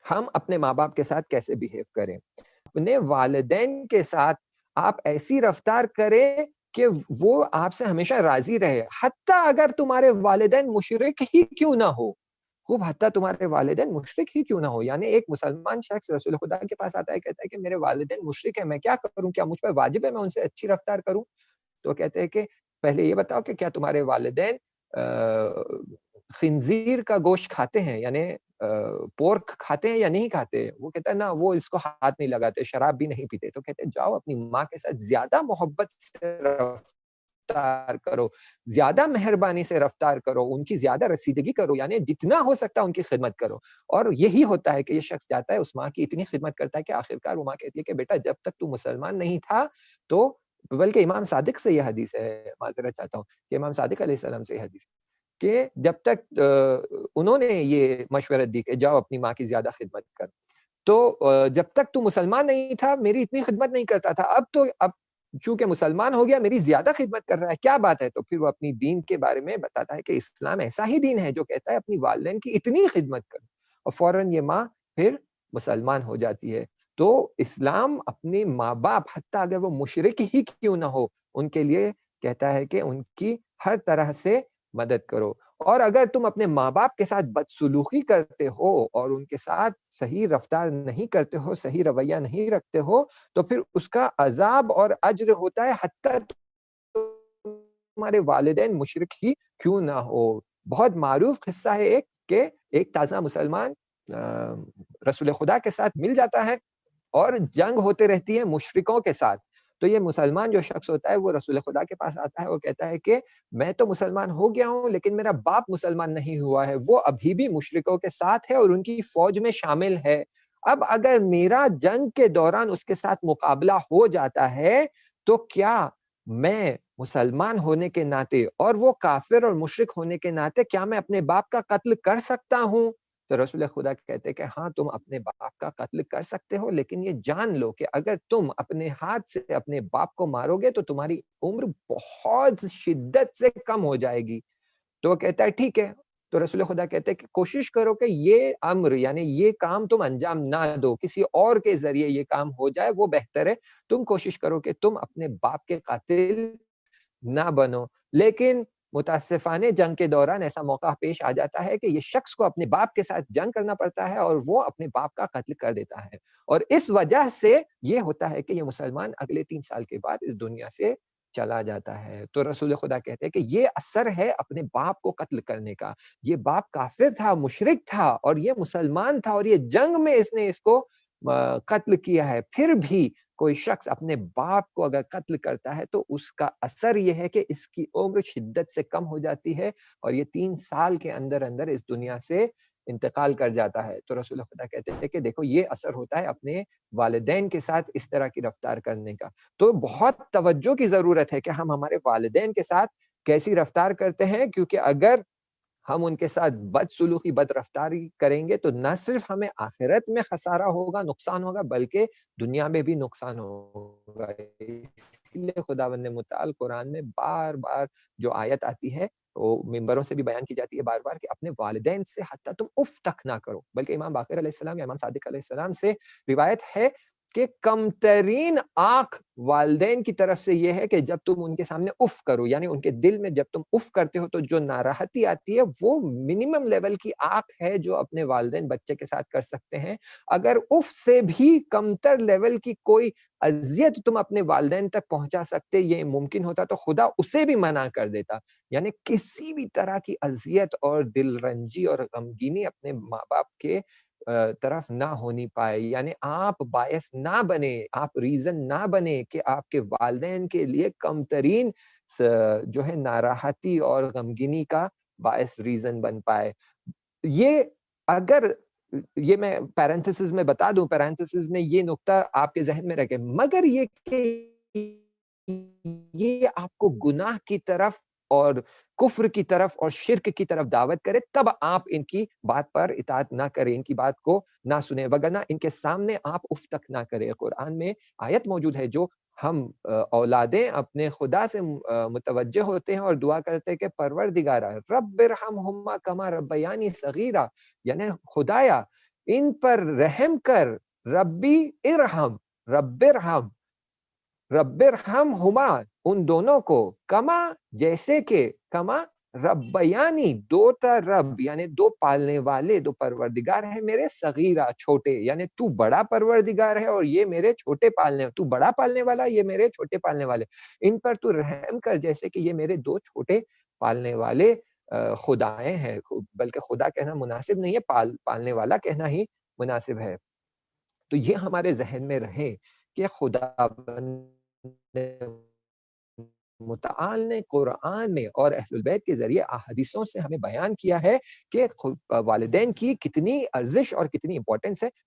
ہم اپنے ماں باپ کے ساتھ کیسے بیہیو کریں. اپنے والدین کے ساتھ آپ ایسی رفتار کریں کہ وہ آپ سے ہمیشہ راضی رہے، حتیٰ اگر تمہارے والدین مشرک ہی کیوں نہ ہو. خوب حتیٰ تمہارے والدین مشرک ہی کیوں نہ ہو. یعنی ایک مسلمان شخص رسول خدا کے پاس آتا ہے، کہتا ہے کہ میرے والدین مشرک ہیں، میں کیا کروں؟ کیا مجھ پر واجب ہے میں ان سے اچھی رفتار کروں؟ تو کہتے ہیں کہ پہلے یہ بتاؤ کہ کیا تمہارے والدین خنزیر کا گوشت کھاتے ہیں، یعنی پورک کھاتے ہیں یا نہیں کھاتے؟ وہ کہتا ہے نا، وہ اس کو ہاتھ نہیں لگاتے، شراب بھی نہیں پیتے. تو کہتے ہیں جاؤ اپنی ماں کے ساتھ زیادہ محبت سے رفتار کرو، زیادہ مہربانی سے رفتار کرو، ان کی زیادہ رسیدگی کرو، یعنی جتنا ہو سکتا ہے ان کی خدمت کرو. اور یہی ہوتا ہے کہ یہ شخص جاتا ہے اس ماں کی اتنی خدمت کرتا ہے کہ آخرکار وہ ماں کہتی ہے کہ بیٹا جب تک تو مسلمان نہیں تھا تو، بلکہ امام صادق سے یہ حدیث ہے، معذرت چاہتا ہوں کہ امام صادق علیہ السلام سے یہ حدیث کہ جب تک انہوں نے یہ مشورت دی کہ جاؤ اپنی ماں کی زیادہ خدمت کر، تو جب تک تو مسلمان نہیں تھا میری اتنی خدمت نہیں کرتا تھا، اب چونکہ مسلمان ہو گیا میری زیادہ خدمت کر رہا ہے، کیا بات ہے؟ تو پھر وہ اپنی دین کے بارے میں بتاتا ہے کہ اسلام ایسا ہی دین ہے جو کہتا ہے اپنی والدین کی اتنی خدمت کرو، اور فوراً یہ ماں پھر مسلمان ہو جاتی ہے. تو اسلام اپنے ماں باپ حتیٰ اگر وہ مشرک ہی کیوں نہ ہو ان کے لیے کہتا ہے کہ ان کی ہر طرح سے مدد کرو. اور اگر تم اپنے ماں باپ کے ساتھ بدسلوکی کرتے ہو اور ان کے ساتھ صحیح رفتار نہیں کرتے ہو، صحیح رویہ نہیں رکھتے ہو، تو پھر اس کا عذاب اور اجر ہوتا ہے حتیٰ تمہارے والدین مشرک ہی کیوں نہ ہو. بہت معروف قصہ ہے ایک کہ ایک تازہ مسلمان رسول خدا کے ساتھ مل جاتا ہے اور جنگ ہوتے رہتی ہے مشرکوں کے ساتھ. تو یہ مسلمان جو شخص ہوتا ہے وہ رسول خدا کے پاس آتا ہے اور کہتا ہے کہ میں تو مسلمان ہو گیا ہوں لیکن میرا باپ مسلمان نہیں ہوا ہے، وہ ابھی بھی مشرکوں کے ساتھ ہے اور ان کی فوج میں شامل ہے. اب اگر میرا جنگ کے دوران اس کے ساتھ مقابلہ ہو جاتا ہے تو کیا میں مسلمان ہونے کے ناطے اور وہ کافر اور مشرک ہونے کے ناطے کیا میں اپنے باپ کا قتل کر سکتا ہوں؟ تو رسول خدا کہتے ہیں کہ ہاں تم اپنے باپ کا قتل کر سکتے ہو، لیکن یہ جان لو کہ اگر تم اپنے ہاتھ سے اپنے باپ کو مارو گے تو تمہاری عمر بہت شدت سے کم ہو جائے گی. تو وہ کہتا ہے ٹھیک ہے. تو رسول خدا کہتے ہیں کہ کوشش کرو کہ یہ امر یعنی یہ کام تم انجام نہ دو، کسی اور کے ذریعے یہ کام ہو جائے وہ بہتر ہے. تم کوشش کرو کہ تم اپنے باپ کے قاتل نہ بنو. لیکن متاسفانہ جنگ کے دوران ایسا موقع پیش آ جاتا ہے کہ یہ شخص کو اپنے باپ کے ساتھ جنگ کرنا پڑتا ہے اور وہ اپنے باپ کا قتل کر دیتا ہے. اور اس وجہ سے یہ ہوتا ہے کہ یہ مسلمان اگلے 3 سال کے بعد اس دنیا سے چلا جاتا ہے. تو رسول خدا کہتے ہیں کہ یہ اثر ہے اپنے باپ کو قتل کرنے کا. یہ باپ کافر تھا، مشرک تھا، اور یہ مسلمان تھا اور یہ جنگ میں اس نے اس کو قتل کیا ہے. پھر بھی کوئی شخص اپنے باپ کو اگر قتل کرتا ہے تو اس کا اثر یہ ہے کہ اس کی عمر شدت سے کم ہو جاتی ہے اور یہ 3 سال کے اندر اندر اس دنیا سے انتقال کر جاتا ہے. تو رسول خدا کہتے ہیں کہ دیکھو یہ اثر ہوتا ہے اپنے والدین کے ساتھ اس طرح کی رفتار کرنے کا. تو بہت توجہ کی ضرورت ہے کہ ہم ہمارے والدین کے ساتھ کیسی رفتار کرتے ہیں، کیونکہ اگر ہم ان کے ساتھ بد سلوکی بد رفتاری کریں گے تو نہ صرف ہمیں آخرت میں خسارہ ہوگا، نقصان ہوگا، بلکہ دنیا میں بھی نقصان ہوگا. اس لیے خداوند متعال قرآن میں بار بار جو آیت آتی ہے وہ ممبروں سے بھی بیان کی جاتی ہے بار بار کہ اپنے والدین سے حتیٰ تم اف تک نہ کرو. بلکہ امام باقر علیہ السلام یا امام صادق علیہ السلام سے روایت ہے کہ کم ترین آنکھ والدین کی طرف سے یہ ہے کہ جب تم ان کے سامنے اف کرو، یعنی ان کے دل میں جب تم اف کرتے ہو تو جو ناراحتی آتی ہے وہ منیمم لیول کی آنکھ ہے جو اپنے والدین بچے کے ساتھ کر سکتے ہیں. اگر اف سے بھی کمتر لیول کی کوئی اذیت تم اپنے والدین تک پہنچا سکتے یہ ممکن ہوتا تو خدا اسے بھی منع کر دیتا. یعنی کسی بھی طرح کی اذیت اور دل رنجی اور غمگینی اپنے ماں باپ کے طرف نہ ہونی پائے. یعنی آپ باعث نہ بنے، آپ ریزن نہ بنے کہ آپ کے والدین کے لیے کم ترین جو ہے ناراحتی اور غمگینی کا باعث ریزن بن پائے. یہ اگر یہ میں پیرنتھسز میں بتا دوں، پیرنتھسز میں یہ نقطہ آپ کے ذہن میں رکھے، مگر یہ کہ یہ آپ کو گناہ کی طرف اور کفر کی طرف اور شرک کی طرف دعوت کرے تب آپ ان کی بات پر اطاعت نہ کریں، ان کی بات کو نہ سنیں، وگرنہ ان کے سامنے آپ اف تک نہ کریں. قرآن میں آیت موجود ہے جو ہم اولادیں اپنے خدا سے متوجہ ہوتے ہیں اور دعا کرتے ہیں کہ پروردگارا رب ارحمہما کما ربیانی صغیرا، یعنی خدایا ان پر رحم کر، ربی ارحم، رب ارحم، رب ارحم ہما، ان دونوں کو، کما جیسے کہ، کما ربیانی، دو تا رب یعنی دو پالنے والے، دو پروردگار ہیں میرے، صغیرہ چھوٹے، یعنی تو بڑا پروردگار ہے اور یہ میرے چھوٹے پالنے، تو بڑا پالنے والا، یہ میرے چھوٹے پالنے والے، ان پر تو رحم کر جیسے کہ یہ میرے دو چھوٹے پالنے والے خدائیں ہیں، بلکہ خدا کہنا مناسب نہیں ہے، پالنے والا کہنا ہی مناسب ہے۔ تو یہ ہمارے ذہن میں رہے کہ خدا متعال نے قرآن میں اور اہل البیت کے ذریعے احادیثوں سے ہمیں بیان کیا ہے کہ والدین کی کتنی ارزش اور کتنی امپورٹنس ہے۔